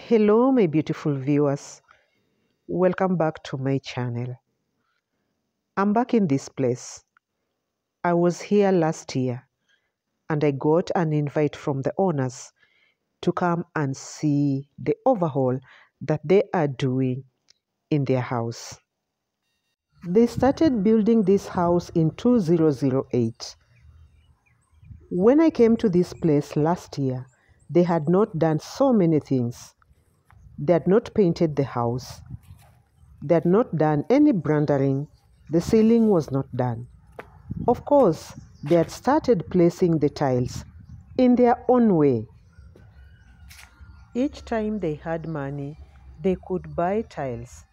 Hello, my beautiful viewers. Welcome back to my channel. I'm back in this place. I was here last year and I got an invite from the owners to come and see the overhaul that they are doing in their house. They started building this house in 2008. When I came to this place last year, they had not done so many things. They had not painted the house. They had not done any branding. The ceiling was not done. Of course, they had started placing the tiles in their own way. Each time they had money, they could buy tiles.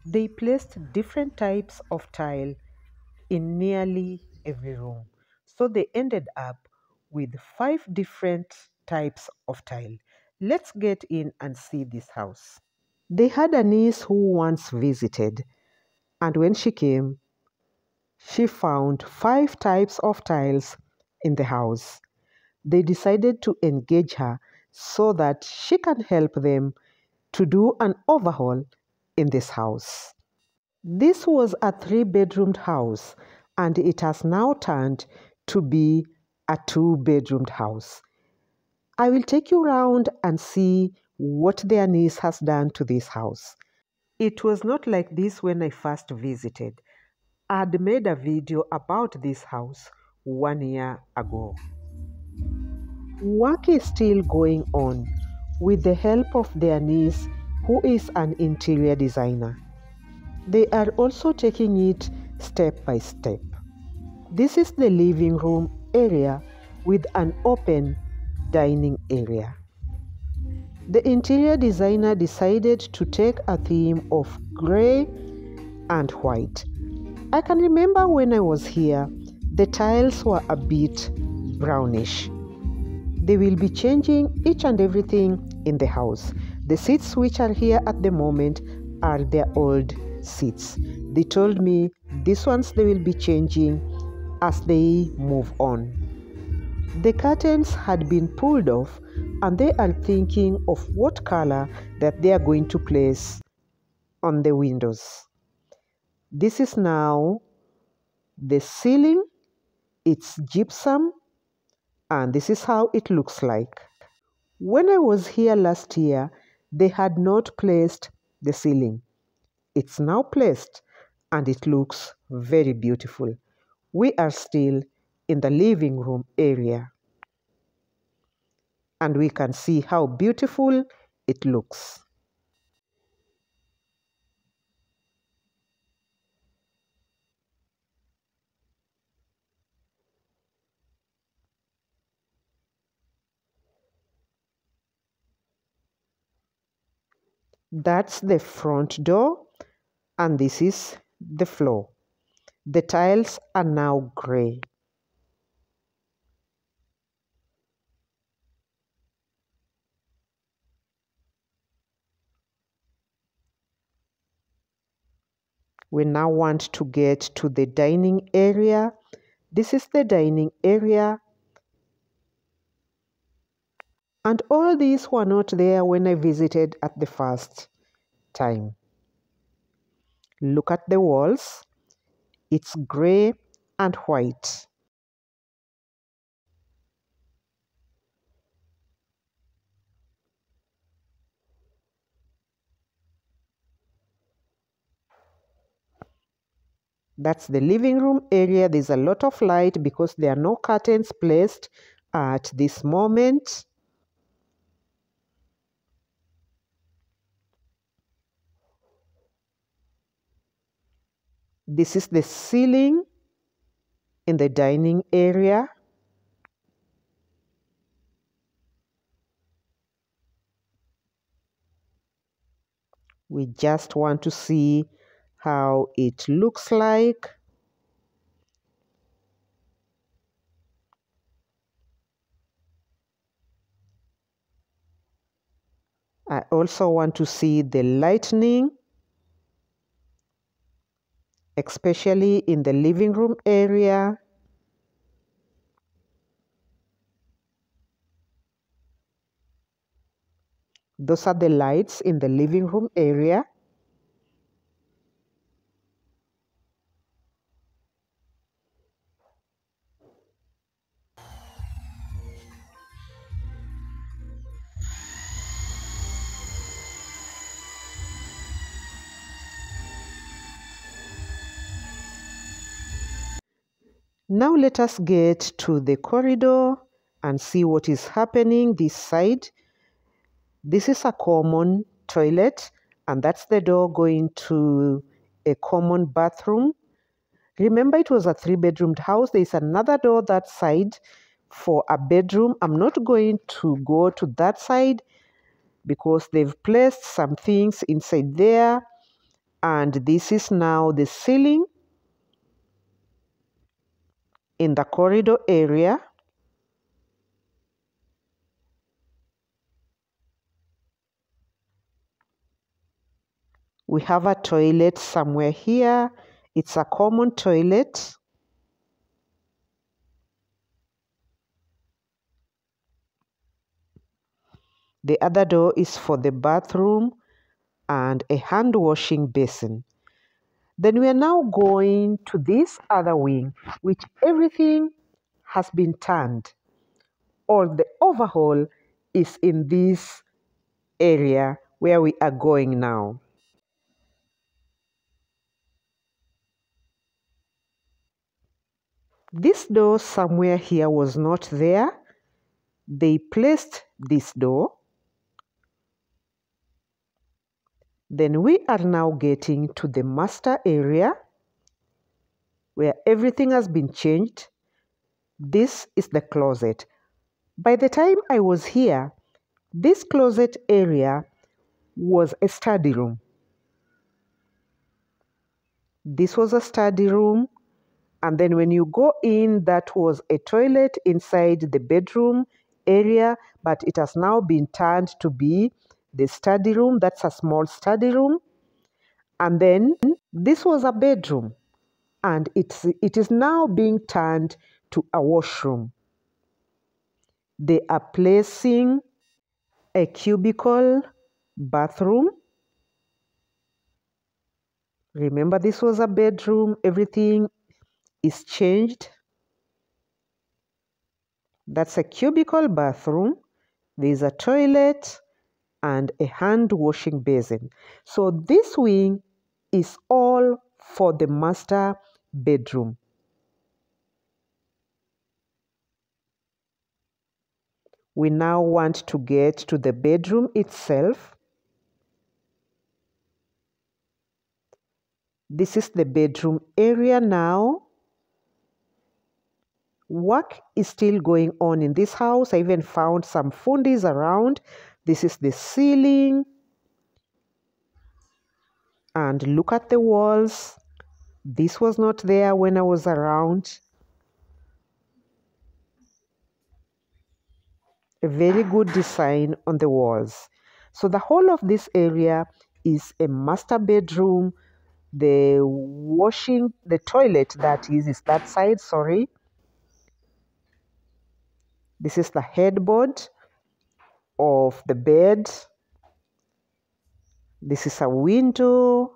They placed different types of tile in nearly every room. So they ended up with 5 different types of tile. Let's get in and see this house. They had a niece who once visited, and when she came, she found 5 types of tiles in the house. They decided to engage her so that she can help them to do an overhaul in this house. This was a 3-bedroomed house and it has now turned to be a 2-bedroomed house. I will take you around and see what their niece has done to this house. It was not like this when I first visited. I had made a video about this house 1 year ago. Work is still going on with the help of their niece, who is an interior designer. They are also taking it step by step. This is the living room area with an open dining area. The interior designer decided to take a theme of gray and white. I can remember when I was here, the tiles were a bit brownish. They will be changing each and everything in the house. The seats which are here at the moment are their old seats. They told me these ones they will be changing as they move on. The curtains had been pulled off and they are thinking of what color that they are going to place on the windows. This is now the ceiling. It's gypsum and this is how it looks like. When I was here last year, they had not placed the ceiling. It's now placed and it looks very beautiful. We are still in the living room area and we can see how beautiful it looks. That's the front door and this is the floor. The tiles are now gray. We now want to get to the dining area. This is the dining area. And all these were not there when I visited at the first time. Look at the walls. It's gray and white. That's the living room area. There's a lot of light because there are no curtains placed at this moment. This is the ceiling in the dining area. We just want to see how it looks like. I also want to see the lighting, especially in the living room area. Those are the lights in the living room area. Now let us get to the corridor and see what is happening this side. This is a common toilet, and that's the door going to a common bathroom. Remember, it was a 3-bedroomed house. There is another door that side for a bedroom. I'm not going to go to that side because they've placed some things inside there. And this is now the ceiling in the corridor area. We have a toilet somewhere here. It's a common toilet. The other door is for the bathroom and a hand washing basin. Then we are now going to this other wing, which everything has been turned, or the overhaul is in this area where we are going now. This door somewhere here was not there. They placed this door. Then we are now getting to the master area where everything has been changed. This is the closet. By the time I was here, this closet area was a study room. This was a study room, and then when you go in, that was a toilet inside the bedroom area, but it has now been turned to be the study room. That's a small study room. And then this was a bedroom, and it is now being turned to a washroom. They are placing a cubicle bathroom. Remember, this was a bedroom. Everything is changed. That's a cubicle bathroom. There's a toilet and a hand washing basin. So this wing is all for the master bedroom. We now want to get to the bedroom itself. This is the bedroom area now. Work is still going on in this house. I even found some fundis around. This is the ceiling. And look at the walls. This was not there when I was around. A very good design on the walls. So the whole of this area is a master bedroom. The toilet that is that side, sorry. This is the headboard of the bed. This is a window.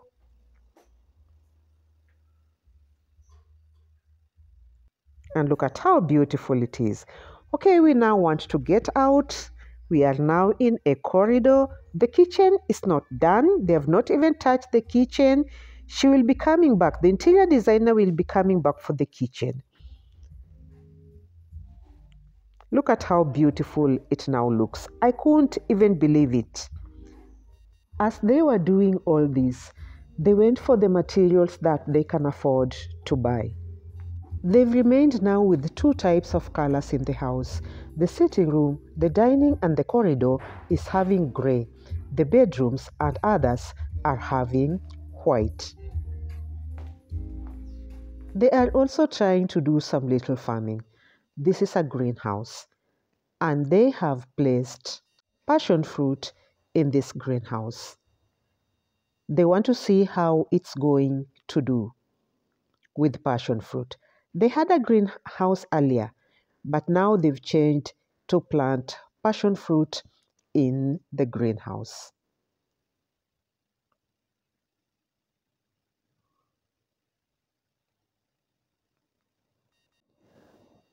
And look at how beautiful it is. Okay, we now want to get out. We are now in a corridor. The kitchen is not done. They have not even touched the kitchen. She will be coming back. The interior designer will be coming back for the kitchen. Look at how beautiful it now looks. I couldn't even believe it. As they were doing all this, they went for the materials that they can afford to buy. They've remained now with 2 types of colors in the house. The sitting room, the dining, and the corridor is having gray. The bedrooms and others are having white. They are also trying to do some little farming. This is a greenhouse, and they have placed passion fruit in this greenhouse. They want to see how it's going to do with passion fruit. They had a greenhouse earlier, but now they've changed to plant passion fruit in the greenhouse.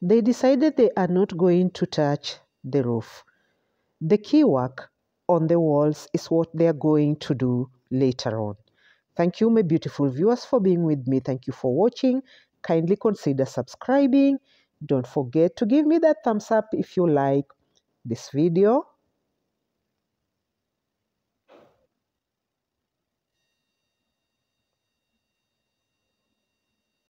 They decided they are not going to touch the roof. The key work on the walls is what they are going to do later on. Thank you, my beautiful viewers, for being with me. Thank you for watching. Kindly consider subscribing. Don't forget to give me that thumbs up if you like this video.